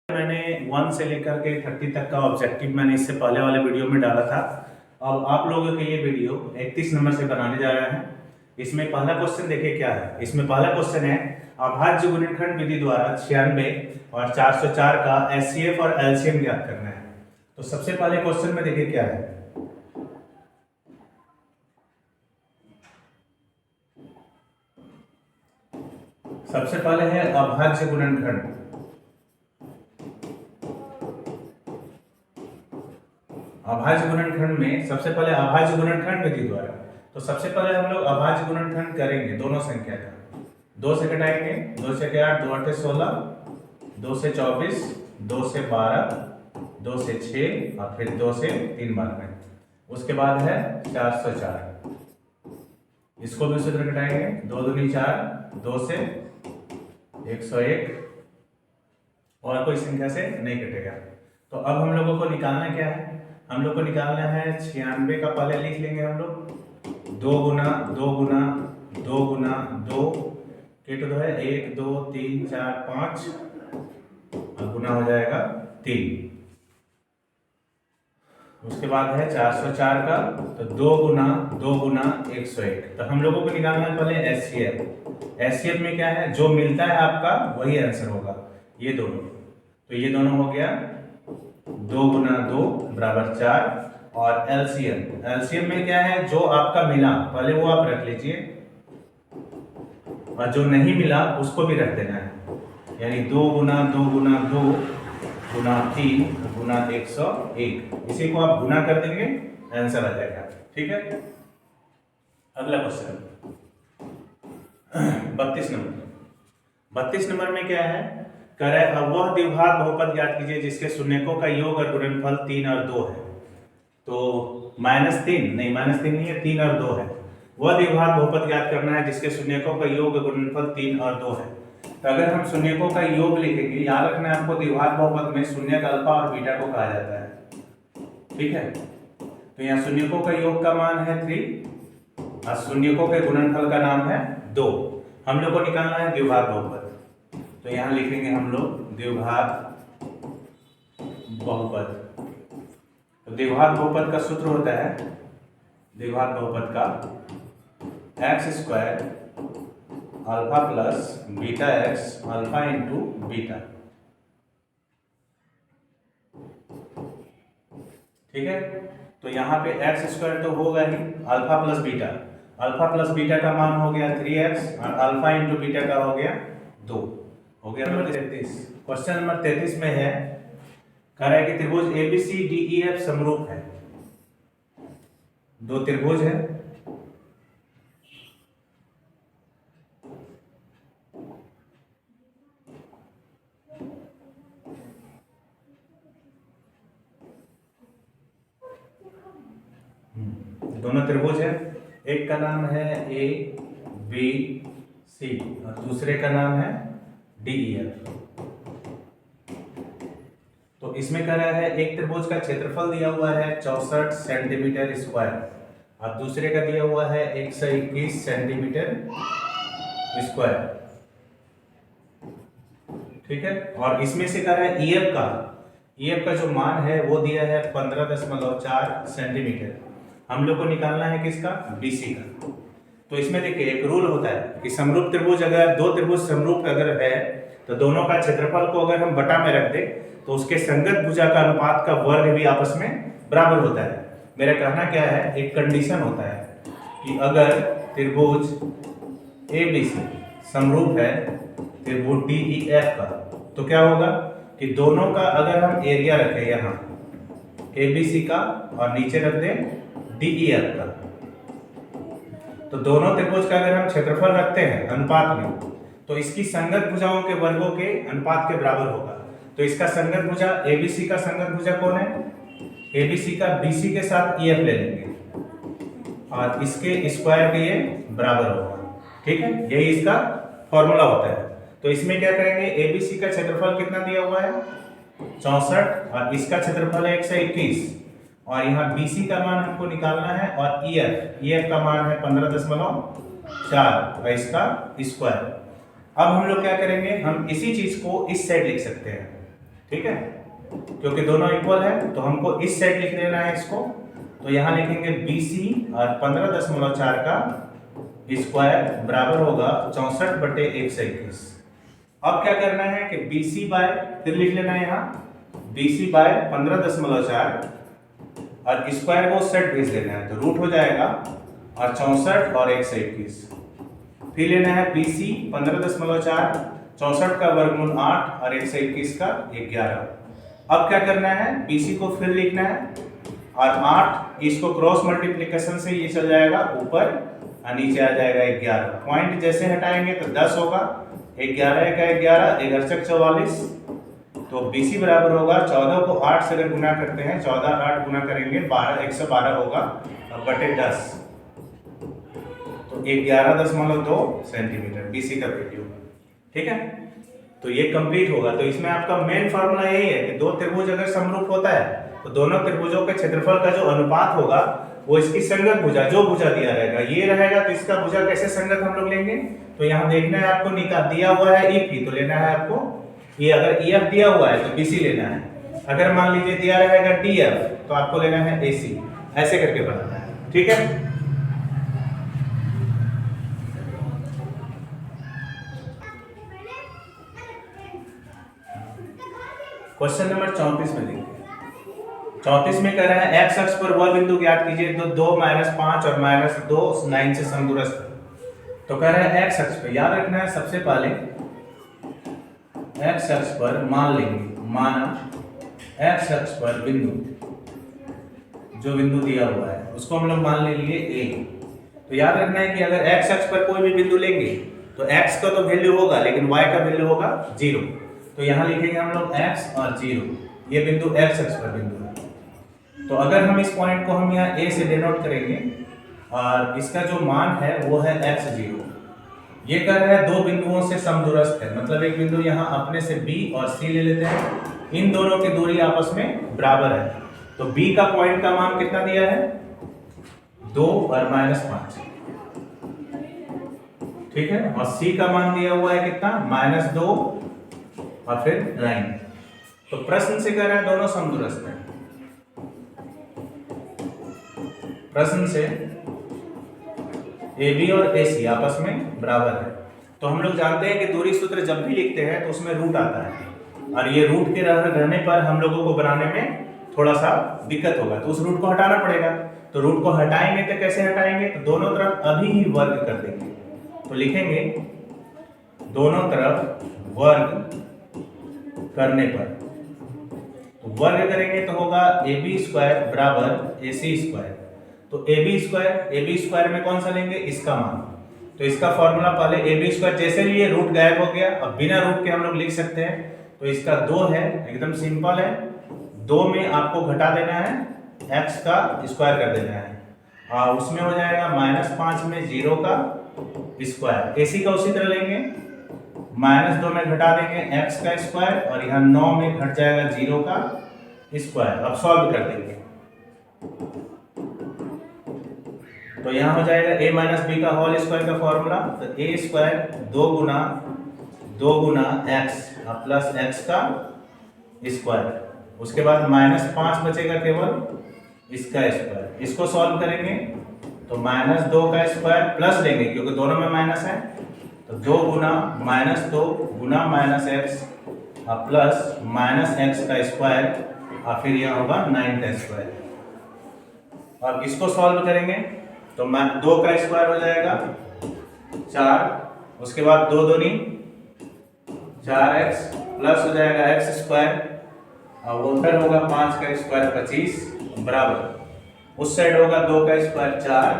मैंने 1 से लेकर के 30 तक का ऑब्जेक्टिव मैंने इससे पहले वाले वीडियो में डाला था। अब आप लोगों के ये वीडियो 31 नंबर से बनाने जा रहे हैं। इसमें पहला क्वेश्चन देखिए क्या है। इसमें पहला क्वेश्चन है अभाज्य गुणनखंड विधि द्वारा 96 और 404 का एचसीएफ और एलसीएम ज्ञात करना है। तो सबसे पहले क्वेश्चन में देखिए क्या है। सबसे पहले है अभाज्य गुणनखंड। अभाज्य गुणनखंड में सबसे पहले अभाज्य गुणनखंड विधि द्वारा, तो सबसे पहले हम लोग अभाज्य गुणनखंड करेंगे दोनों संख्या का। 2 से घटाएंगे, 2 से 8, 2 8 16, 2 से 24, 2 से 12, 2 से 6 और फिर 2 से 3 बार में। उसके बाद है 404। इसको भी सूत्र घटाएंगे, 2 दूनी 4, 2 से 101 और कोई संख्या से नहीं कटेगा। तो अब हम लोगों को निकालना क्या है। हम लोग को निकालना है 96 का, पहले लिख लेंगे हम लोग 2 गुना 2 गुना 2 गुना 2 के तो है 1 2 3 4 5 और गुना हो जाएगा 3। उसके बाद है 404 का, तो 2 गुना 2 गुना 101। तो हम लोगों को निकालना है पहले एचसीएफ। एचसीएफ में क्या है, जो मिलता है आपका वही आंसर होगा, ये दोनों। तो ये दोनों हो गया 2 गुना 2 बराबर 4। और एलसीएम, एलसीएम में क्या है, जो आपका मिला पहले वो आप रख लीजिए और जो नहीं मिला उसको भी रख देना है। यानी 2 गुना 2 गुना 2 गुना 3 गुना 101। इसी को आप गुना कर देंगे, आंसर आ जाएगा। ठीक है, अगला क्वेश्चन 32 नंबर। 32 नंबर में क्या है, करे अब वह द्विघात बहुपद ज्ञात कीजिए जिसके शून्यकों का योग और गुणनफल 3 और 2 है। तो -3 नहीं है, 3 और 2 है। वह द्विघात बहुपद ज्ञात करना है जिसके शून्यकों का योग और गुणनफल 3 और 2 है। तो अगर हम शून्यकों का योग लिखेंगे, याद रखना है आपको, द्विघात बहुपद में शून्य का अल्फा और बीटा को कहा जाता है। ठीक है, तो यहाँ शून्यकों का योग का मान है 3 और शून्यकों के गुणनफल का नाम है 2। हम लोग को निकालना है द्विघात बहुपद। तो यहाँ लिखेंगे हम लोग द्विघात बहुपद। तो द्विघात बहुपद का सूत्र होता है, द्विघात बहुपद का x² alpha plus beta x alpha into beta. ठीक है, तो यहाँ पे x² तो होगा ही, alpha plus beta. Alpha plus beta का मान हो गया 3x और अल्फा इंटू बीटा का हो गया 2। हो गया नंबर 33। क्वेश्चन नंबर 33 में है, कह रहा है कि त्रिभुज ABCDEF समरूप है। 2 त्रिभुज है, दोनों त्रिभुज है। एक का नाम है ABC और दूसरे का नाम है DEF। तो इसमें कह रहा है एक त्रिभुज का क्षेत्रफल दिया हुआ है 64 सेंटीमीटर स्क्वायर और दूसरे का दिया हुआ है 121 सेंटीमीटर स्क्वायर। ठीक है, और इसमें से कह रहा है EF का जो मान है वो दिया है 15.4 सेंटीमीटर। हम लोग को निकालना है किसका, BC का। तो इसमें देखिए एक रूल होता है कि समरूप त्रिभुज, अगर 2 त्रिभुज समरूप अगर है तो दोनों का क्षेत्रफल को अगर हम बटा में रख दे तो उसके संगत भुजा का अनुपात का वर्ग भी आपस में बराबर होता है। मेरा कहना क्या है, एक कंडीशन होता है कि अगर त्रिभुज ABC समरूप है त्रिभुज DEF का, तो क्या होगा कि दोनों का अगर हम एरिया रखें यहाँ ABC का और नीचे रख दें DEF का, तो दोनों त्रिभुज का अगर हम क्षेत्रफल रखते हैं अनुपात में, तो इसकी संगत भुजाओं के वर्गों के अनुपात के बराबर होगा। तो इसका संगत भुजा ABC का संगत भुजा कौन है, ABC का BC के साथ EF ले लेंगे और इसके स्क्वायर के ये बराबर होगा। ठीक है, यही इसका फॉर्मूला होता है। तो इसमें क्या करेंगे, ABC का क्षेत्रफल कितना दिया हुआ है 64 और इसका क्षेत्रफल है 121 और यहाँ BC का मान हमको निकालना है और EF का मान है 15.4 और इसका स्क्वायर। अब हम लोग क्या करेंगे, हम इसी चीज को इस साइड लिख सकते हैं। ठीक है, क्योंकि दोनों इक्वल है तो हमको इस साइड लिख देना है इसको। तो यहाँ लिखेंगे BC और 15.4 का स्क्वायर बराबर होगा 64/121। अब क्या करना है कि BC बाय, फिर लिख लेना है यहाँ BC बाय 15.4 और स्क्वायर को सेट भेज देना है, तो रूट हो जाएगा और 64 और 121। फिर लेना है BC 15.4, 64 का वर्गमूल 8 और 121 का 11। अब क्या करना है, BC को फिर लिखना है और 8 इसको क्रॉस मल्टीप्लिकेशन से ये चल जाएगा ऊपर और नीचे आ जाएगा 11। पॉइंट जैसे हटाएंगे तो 10 होगा, 11 का 11, 11 चक 44। तो BC बराबर होगा 14 को 8 से अगर गुना करते हैं, 14 8 गुना करेंगे 12, 112 होगा और बटे 10, तो 11.2 सेंटीमीटर BC का वैल्यू। ठीक है, तो ये कंप्लीट होगा। तो इसमें आपका मेन फॉर्मूला यही है कि दो त्रिभुज अगर समरूप होता है तो दोनों त्रिभुजों के क्षेत्रफल का जो अनुपात होगा वो इसकी संगत भुजा, जो भुजा दिया रहेगा ये रहेगा, तो इसका भुजा कैसे संगत हम लोग लेंगे। तो यहाँ देखना है आपको, निकाल दिया हुआ है EP, तो लेना है आपको ये, अगर EF दिया हुआ है तो BC लेना है, अगर मान लीजिए दिया रहेगा DF तो आपको लेना है AC, ऐसे करके बनाना है। ठीक है, क्वेश्चन नंबर 34 में देखिए। 34 में कह रहा है एक्स अक्ष पर वह बिंदु ज्ञात कीजिए तो 2 -5 और -2 9 से समदूरस्थ है। तो कह रहा है एक्स अक्ष पर, याद रखना है सबसे पहले एक्स अक्ष पर मान लेंगे, माना एक्स अक्ष पर बिंदु, जो बिंदु दिया हुआ है उसको हम लोग मान ले लिए A। तो याद रखना है कि अगर एक्स अक्ष पर कोई भी बिंदु लेंगे तो x का तो वैल्यू होगा लेकिन y का वैल्यू होगा 0। तो यहाँ लिखेंगे हम लोग x और 0, ये बिंदु x अक्ष पर बिंदु है। तो अगर हम इस पॉइंट को हम यहाँ A से डिनोट करेंगे और इसका जो मान है वो है x0। ये कह रहा है दो बिंदुओं से समदूरस्थ है, मतलब एक बिंदु यहाँ अपने से B और C ले लेते हैं, इन दोनों की दूरी आपस में बराबर है। तो B का पॉइंट का मान कितना दिया है, 2 और -5, ठीक है, और C का मान दिया हुआ है कितना, -2 और फिर 9। तो प्रश्न से कह रहा है दोनों समदूरस्थ हैं, प्रश्न से AB और AC आपस में बराबर है। तो हम लोग जानते हैं कि दूरी सूत्र जब भी लिखते हैं तो उसमें रूट आता है, और ये रूट के रहने पर हम लोगों को बनाने में थोड़ा सा दिक्कत होगा, तो उस रूट को हटाना पड़ेगा। तो रूट को हटाएंगे तो कैसे हटाएंगे, तो दोनों तरफ अभी ही वर्ग कर देंगे। तो लिखेंगे दोनों तरफ वर्ग करने पर, तो वर्ग करेंगे तो होगा AB स्क्वायर बराबर AC स्क्वायर। तो AB स्क्वायर में कौन सा लेंगे, इसका मान। तो इसका फॉर्मूला पहले AB स्क्वायर, जैसे ही ये रूट गायब हो गया, अब बिना रूट के हम लोग लिख सकते हैं। तो इसका 2 है, एकदम सिंपल है, 2 में आपको घटा देना है, x का स्क्वायर कर देना है, और उसमें हो जाएगा -5 में 0 का स्क्वायर। AC का उसी तरह लेंगे, -2 में घटा देंगे x का स्क्वायर, और यहाँ 9 में घट जाएगा 0 का स्क्वायर। अब सॉल्व कर देंगे तो यहाँ हो जाएगा a माइनस बी का होल स्क्वायर का फॉर्मूला। तो a square 2 Guna x plus x का स्क्वायर, उसके बाद -5 बचेगा केवल इसका स्क्वायर। इसको सॉल्व करेंगे तो -2 का स्क्वायर प्लस लेंगे क्योंकि दोनों में माइनस है, तो 2 गुना -2 गुना -x प्लस -x का स्क्वायर, और फिर यहाँ होगा 9 का स्क्वायर। अब इसको सॉल्व करेंगे तो 2 का स्क्वायर हो जाएगा 4, उसके बाद 2 दूनी 4x प्लस हो जाएगा x स्क्वायर, और उधर होगा 5 का स्क्वायर 25 बराबर, उस साइड होगा 2 का स्क्वायर 4,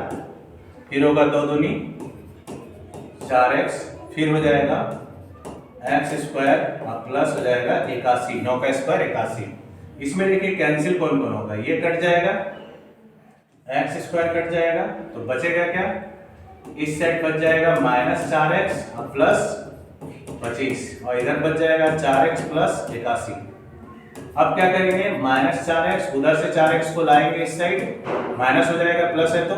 फिर होगा 2 दूनी 4x, फिर हो जाएगा x स्क्वायर प्लस हो जाएगा 81, 9 का स्क्वायर 81। इसमें देखिए कैंसिल कौन कौन होगा, ये कट जाएगा, x स्क्वायर कट जाएगा, तो बचेगा क्या, इस साइड बच जाएगा -4x प्लस 25, और इधर बच जाएगा 4x प्लस 81। अब क्या करेंगे, -4x, उधर से 4x को लाएंगे इस साइड, माइनस हो जाएगा, प्लस है तो,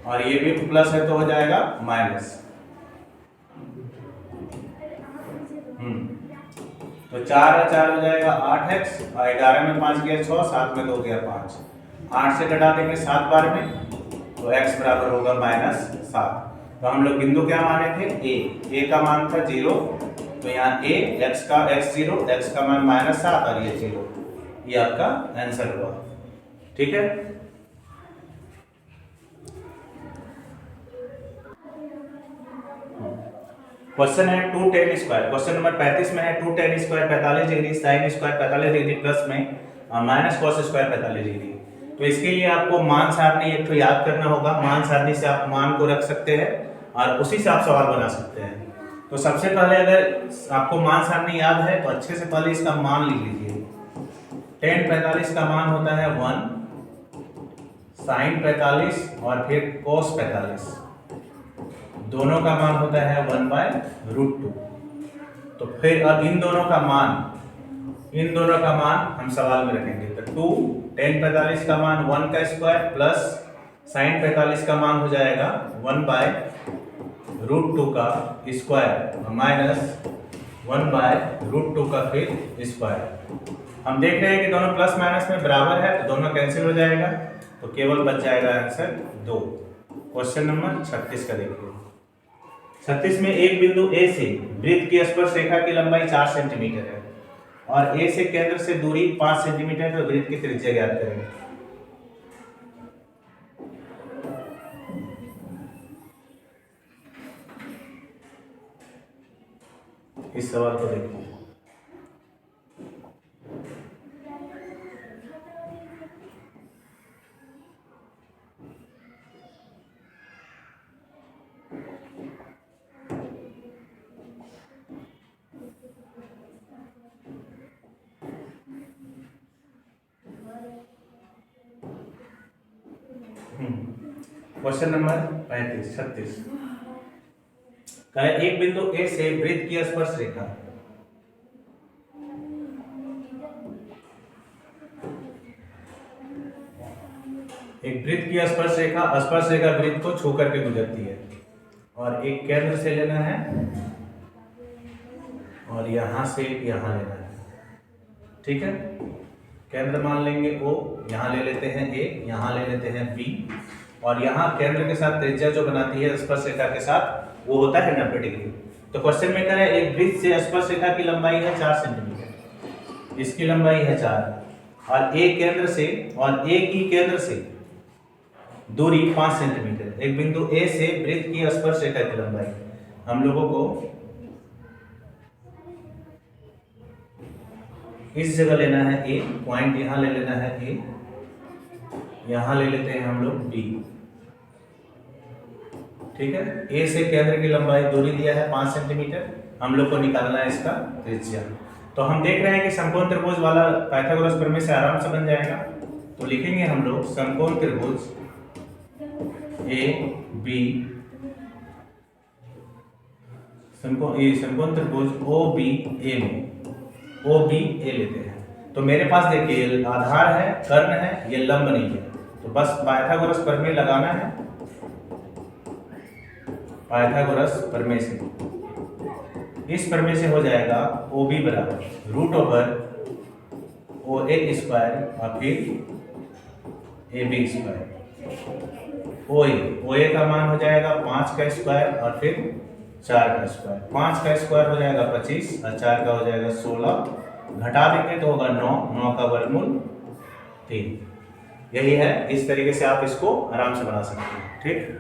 और ये भी प्लस है तो हो जाएगा माइनस। तो 4 और 4 हो जाएगा 8x, और 11 में 5 गया 6, 7 में 2 गया 5, 8 से घटा देंगे 7 बार में, तो x बराबर होगा -7। तो हम लोग बिंदु क्या माने थे, a का मान था 0, तो यहाँ a x का x0, x का मान -7 और ये 0, ये आपका आंसर हुआ। ठीक है। क्वेश्चन है 2 tan स्क्वायर, क्वेश्चन नंबर 35 में है 2 tan square 45 degree, sin square 45 degree plus में माइनस cos स्क्वायर 45 डिग्री। तो इसके लिए आपको मान सारणी एक तो याद करना होगा, मान सारणी से आप मान को रख सकते हैं और उसी से आप सवाल बना सकते हैं। तो सबसे पहले अगर आपको मान सारणी याद है तो अच्छे से पहले इसका मान लिख लीजिए। tan 45 का मान होता है 1, sin 45 और फिर cos 45, दोनों का मान होता है 1/√2। तो फिर अब इन दोनों का मान हम सवाल में रखेंगे। तो 2 tan 45 का मान 1 का स्क्वायर प्लस sin 45 का मान हो जाएगा 1/√2 का स्क्वायर माइनस 1/√2 का फिर स्क्वायर। हम देख रहे हैं कि दोनों प्लस माइनस में बराबर है, तो दोनों कैंसिल हो जाएगा, तो केवल बच जाएगा आंसर 2। क्वेश्चन नंबर 36 का देखिए। 36 में एक बिंदु A से वृत्त की स्पर्श रेखा की लंबाई 4 सेंटीमीटर है और A से केंद्र से दूरी 5 सेंटीमीटर है, तो वृत्त की त्रिज्या ज्ञात करेंगे। इस सवाल को देखिए। क्वेश्चन नंबर 36 का एक बिंदु A से वृत्त की स्पर्श रेखा स्पर्श रेखा वृत्त को छू करके गुजरती है और एक केंद्र से लेना है और यहां से यहां लेना है। ठीक है, केंद्र मान लेंगे O, यहां ले लेते हैं A, यहां ले लेते हैं B, और यहाँ केंद्र के साथ त्रिज्या जो बनाती है स्पर्श रेखा के साथ वो होता है 90 डिग्री। तो क्वेश्चन में कह रहे हैं एक वृत्त से स्पर्श रेखा की लंबाई है 4 सेंटीमीटर, इसकी लंबाई है 4 और एक केंद्र से और एक ही केंद्र से दूरी 5 सेंटीमीटर। एक बिंदु A से वृत्त की स्पर्श रेखा की लंबाई हम लोगों को इस जगह लेना है A, पॉइंट यहाँ ले लेना है A, यहाँ ले लेते हैं हम लोग B। ठीक है, A से केंद्र की लंबाई दूरी दिया है 5 सेंटीमीटर, हम लोग को निकालना है इसका त्रिज्या। तो हम देख रहे हैं कि समकोण त्रिभुज वाला पाइथागोरस प्रमेय से आराम से बन जाएगा। तो लिखेंगे हम लोग समकोण त्रिभुज A B, समकोण त्रिभुज OB A में OB A लेते हैं। तो मेरे पास देखिए आधार है, कर्ण है, ये लंब नहीं है, तो बस पाइथागोरस प्रमेय लगाना है। पाइथागोरस प्रमेय से, इस प्रमेय से हो जाएगा OB बराबर √OA² और फिर AB²। OA का मान हो जाएगा 5 का स्क्वायर और फिर 4 का स्क्वायर। 5 का स्क्वायर हो जाएगा 25 और 4 का हो जाएगा 16, घटा देंगे तो होगा 9, 9 का वर्गमूल 3। यही है, इस तरीके से आप इसको आराम से बना सकते हैं। ठीक।